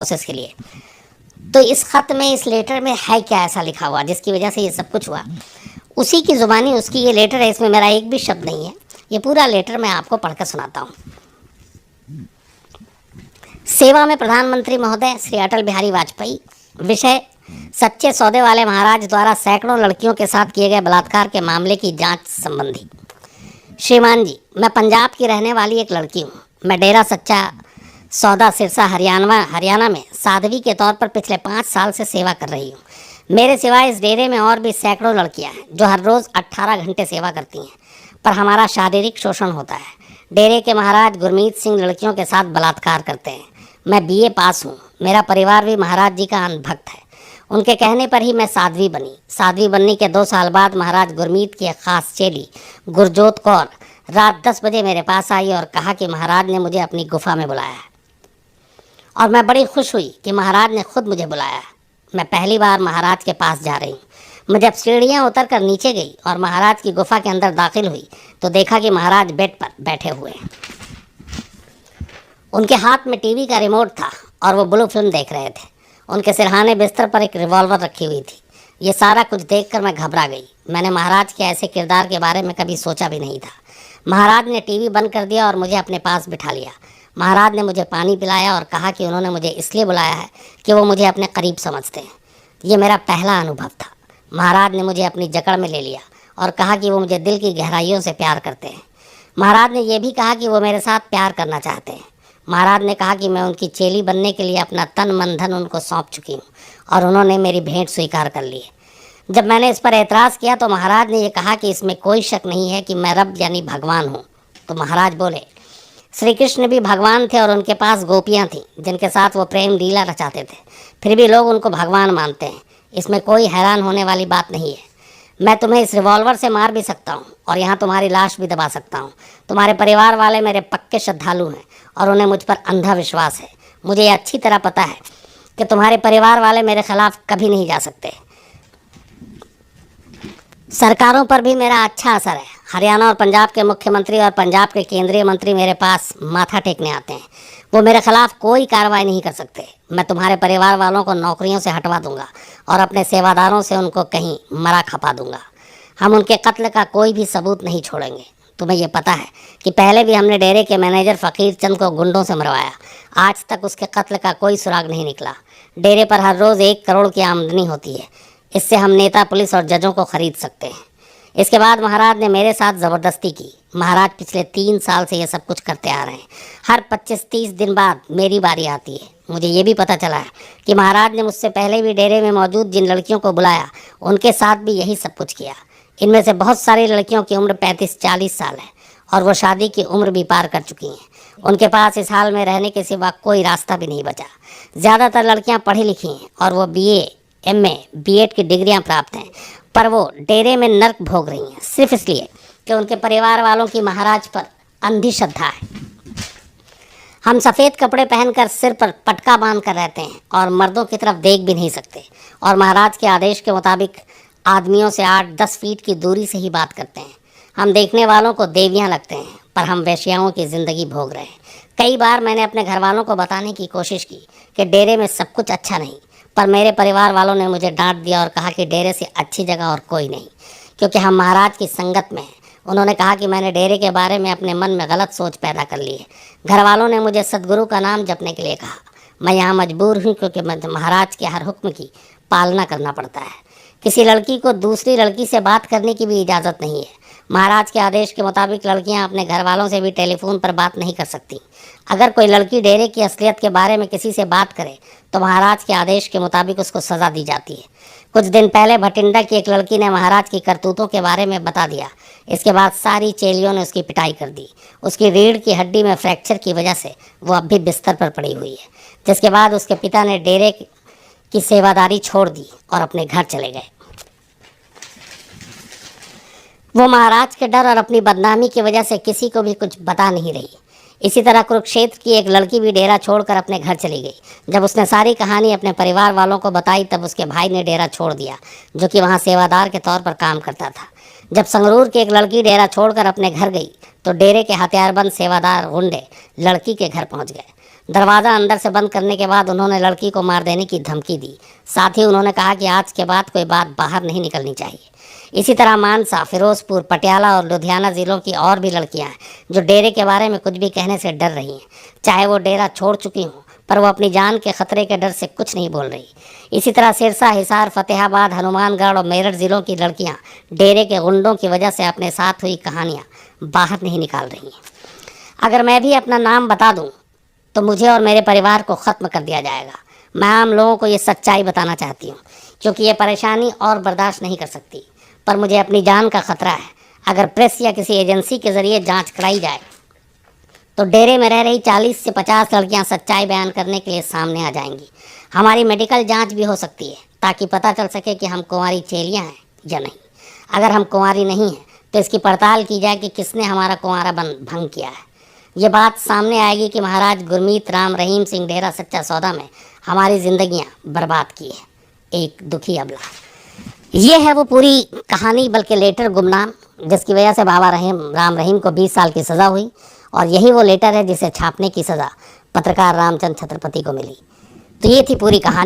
Process के लिए। तो इस खत में, इस लेटर में है क्या ऐसा लिखा हुआ जिसकी वजह से ये सब कुछ हुआ? उसी की ज़ुबानी उसकी ये लेटर है, इसमें मेरा एक भी शब्द नहीं है। ये पूरा लेटर मैं आपको पढ़कर सुनाता हूँ। सेवा में प्रधानमंत्री महोदय श्री अटल बिहारी वाजपेयी। विषय: सच्चे सौदे वाले महाराज द्वारा सैकड़ों लड़कियों के साथ किए गए बलात्कार के मामले की जांच संबंधी। श्रीमान जी, मैं पंजाब की रहने वाली एक लड़की हूँ। मैं डेरा सच्चा सौदा सिरसा हरियाणा में साध्वी के तौर पर पिछले 5 साल से सेवा कर रही हूँ। मेरे सिवाय इस डेरे में और भी सैकड़ों लड़कियाँ हैं जो हर रोज़ 18 घंटे सेवा करती हैं, पर हमारा शारीरिक शोषण होता है। डेरे के महाराज गुरमीत सिंह लड़कियों के साथ बलात्कार करते हैं। मैं बीए पास हूँ। मेरा परिवार भी महाराज जी का अंधभक्त है। उनके कहने पर ही मैं साध्वी बनी। साध्वी बनने के 2 साल बाद महाराज गुरमीत की एक खास चेली गुरजोत कौर रात 10 बजे मेरे पास आई और कहा कि महाराज ने मुझे अपनी गुफा में बुलाया है। और मैं बड़ी खुश हुई कि महाराज ने खुद मुझे बुलाया है। मैं पहली बार महाराज के पास जा रही हूँ। मैं जब सीढ़ियाँ उतर कर नीचे गई और महाराज की गुफा के अंदर दाखिल हुई तो देखा कि महाराज बेड पर बैठे हुए हैं। उनके हाथ में टीवी का रिमोट था और वो ब्लू फिल्म देख रहे थे। उनके सिरहाने बिस्तर पर एक रिवॉल्वर रखी हुई थी। ये सारा कुछ देखकर मैं घबरा गई। मैंने महाराज के ऐसे किरदार के बारे में कभी सोचा भी नहीं था। महाराज ने टीवी बंद कर दिया और मुझे अपने पास बिठा लिया। महाराज ने मुझे पानी पिलाया और कहा कि उन्होंने मुझे इसलिए बुलाया है कि वो मुझे अपने करीब समझते हैं। ये मेरा पहला अनुभव था। महाराज ने मुझे अपनी जकड़ में ले लिया और कहा कि वो मुझे दिल की गहराइयों से प्यार करते हैं। महाराज ने यह भी कहा कि वो मेरे साथ प्यार करना चाहते हैं। महाराज ने कहा कि मैं उनकी चेली बनने के लिए अपना तन मन धन उनको सौंप चुकी हूँ और उन्होंने मेरी भेंट स्वीकार कर ली है। जब मैंने इस पर एतराज़ किया तो महाराज ने यह कहा कि इसमें कोई शक नहीं है कि मैं रब यानी भगवान हूँ। तो महाराज बोले, श्री कृष्ण भी भगवान थे और उनके पास गोपियाँ थीं जिनके साथ वो प्रेम लीला रचाते थे, फिर भी लोग उनको भगवान मानते हैं। इसमें कोई हैरान होने वाली बात नहीं है। मैं तुम्हें इस रिवॉल्वर से मार भी सकता हूँ और यहाँ तुम्हारी लाश भी दबा सकता हूँ। तुम्हारे परिवार वाले मेरे पक्के श्रद्धालु हैं और उन्हें मुझ पर अंधा विश्वास है। मुझे ये अच्छी तरह पता है कि तुम्हारे परिवार वाले मेरे खिलाफ कभी नहीं जा सकते। सरकारों पर भी मेरा अच्छा असर है। हरियाणा और पंजाब के मुख्यमंत्री और पंजाब के केंद्रीय मंत्री मेरे पास माथा टेकने आते हैं। वो मेरे खिलाफ कोई कार्रवाई नहीं कर सकते। मैं तुम्हारे परिवार वालों को नौकरियों से हटवा दूंगा और अपने सेवादारों से उनको कहीं मरा खपा दूंगा। हम उनके कत्ल का कोई भी सबूत नहीं छोड़ेंगे। तुम्हें यह पता है कि पहले भी हमने डेरे के मैनेजर फ़कीर चंद को गुंडों से मरवाया। आज तक उसके कत्ल का कोई सुराग नहीं निकला। डेरे पर हर रोज़ 1 करोड़ की आमदनी होती है। इससे हम नेता, पुलिस और जजों को खरीद सकते हैं। इसके बाद महाराज ने मेरे साथ ज़बरदस्ती की। महाराज पिछले 3 साल से ये सब कुछ करते आ रहे हैं। हर 25-30 दिन बाद मेरी बारी आती है। मुझे ये भी पता चला है कि महाराज ने मुझसे पहले भी डेरे में मौजूद जिन लड़कियों को बुलाया उनके साथ भी यही सब कुछ किया। इनमें से बहुत सारी लड़कियों की उम्र 35-40 साल है और वो शादी की उम्र भी पार कर चुकी हैं। उनके पास इस हाल में रहने के सिवा कोई रास्ता भी नहीं बचा। ज़्यादातर लड़कियां पढ़ी लिखी हैं और वो BA, MA, B.Ed की डिग्रियां प्राप्त हैं, पर वो डेरे में नर्क भोग रही हैं सिर्फ इसलिए कि उनके परिवार वालों की महाराज पर अंधी श्रद्धा है। हम सफ़ेद कपड़े पहनकर सिर पर पटका बांध कर रहते हैं और मर्दों की तरफ देख भी नहीं सकते और महाराज के आदेश के मुताबिक आदमियों से 8-10 फीट की दूरी से ही बात करते हैं। हम देखने वालों को देवियां लगते हैं, पर हम वेश्याओं की ज़िंदगी भोग रहे हैं। कई बार मैंने अपने घर वालों को बताने की कोशिश की कि डेरे में सब कुछ अच्छा नहीं, पर मेरे परिवार वालों ने मुझे डांट दिया और कहा कि डेरे से अच्छी जगह और कोई नहीं, क्योंकि हम महाराज की संगत में हैं। उन्होंने कहा कि मैंने डेरे के बारे में अपने मन में गलत सोच पैदा कर ली है। घर वालों ने मुझे सदगुरु का नाम जपने के लिए कहा। मैं यहाँ मजबूर हूँ क्योंकि महाराज के हर हुक्म की पालना करना पड़ता है। किसी लड़की को दूसरी लड़की से बात करने की भी इजाज़त नहीं है। महाराज के आदेश के मुताबिक लड़कियां अपने घर वालों से भी टेलीफोन पर बात नहीं कर सकती। अगर कोई लड़की डेरे की असलियत के बारे में किसी से बात करे तो महाराज के आदेश के मुताबिक उसको सज़ा दी जाती है। कुछ दिन पहले भटिंडा की एक लड़की ने महाराज की करतूतों के बारे में बता दिया। इसके बाद सारी चेलियों ने उसकी पिटाई कर दी। उसकी रीढ़ की हड्डी में फ्रैक्चर की वजह से वो अब भी बिस्तर पर पड़ी हुई है। जिसके बाद उसके पिता ने डेरे की सेवादारी छोड़ दी और अपने घर चले गए। वो महाराज के डर और अपनी बदनामी की वजह से किसी को भी कुछ बता नहीं रही। इसी तरह कुरुक्षेत्र की एक लड़की भी डेरा छोड़कर अपने घर चली गई। जब उसने सारी कहानी अपने परिवार वालों को बताई तब उसके भाई ने डेरा छोड़ दिया, जो कि वहाँ सेवादार के तौर पर काम करता था। जब संगरूर की एक लड़की डेरा छोड़कर अपने घर गई तो डेरे के हथियारबंद सेवादार गुंडे लड़की के घर पहुँच गए। दरवाज़ा अंदर से बंद करने के बाद उन्होंने लड़की को मार देने की धमकी दी। साथ ही उन्होंने कहा कि आज के बाद कोई बात बाहर नहीं निकलनी चाहिए। इसी तरह मानसा, फिरोजपुर, पटियाला और लुधियाना ज़िलों की और भी लड़कियां हैं जो डेरे के बारे में कुछ भी कहने से डर रही हैं। चाहे वो डेरा छोड़ चुकी हों, पर वो अपनी जान के खतरे के डर से कुछ नहीं बोल रही। इसी तरह सिरसा, हिसार, फतेहाबाद, हनुमानगढ़ और मेरठ ज़िलों की लड़कियां डेरे के गुंडों की वजह से अपने साथ हुई कहानियां बाहर नहीं निकाल रही हैं। अगर मैं भी अपना नाम बता दूं तो मुझे और मेरे परिवार को ख़त्म कर दिया जाएगा। मैं आम लोगों को ये सच्चाई बताना चाहती हूँ, क्योंकि ये परेशानी और बर्दाश्त नहीं कर सकती। पर मुझे अपनी जान का खतरा है। अगर प्रेस या किसी एजेंसी के ज़रिए जांच कराई जाए तो डेरे में रह रही 40 से 50 लड़कियां सच्चाई बयान करने के लिए सामने आ जाएंगी। हमारी मेडिकल जांच भी हो सकती है, ताकि पता चल सके कि हम कुंवारी चेलियां हैं या नहीं। अगर हम कुंवारी नहीं हैं तो इसकी पड़ताल की जाए कि किसने हमारा कुंवारा भंग किया है। ये बात सामने आएगी कि महाराज गुरमीत राम रहीम सिंह डेरा सच्चा सौदा में हमारी ज़िंदगियाँ बर्बाद की है। एक दुखी अबला। ये है वो पूरी कहानी, बल्कि लेटर गुमनाम, जिसकी वजह से बाबा राम रहीम को 20 साल की सज़ा हुई। और यही वो लेटर है जिसे छापने की सज़ा पत्रकार रामचंद्र छत्रपति को मिली। तो ये थी पूरी कहानी।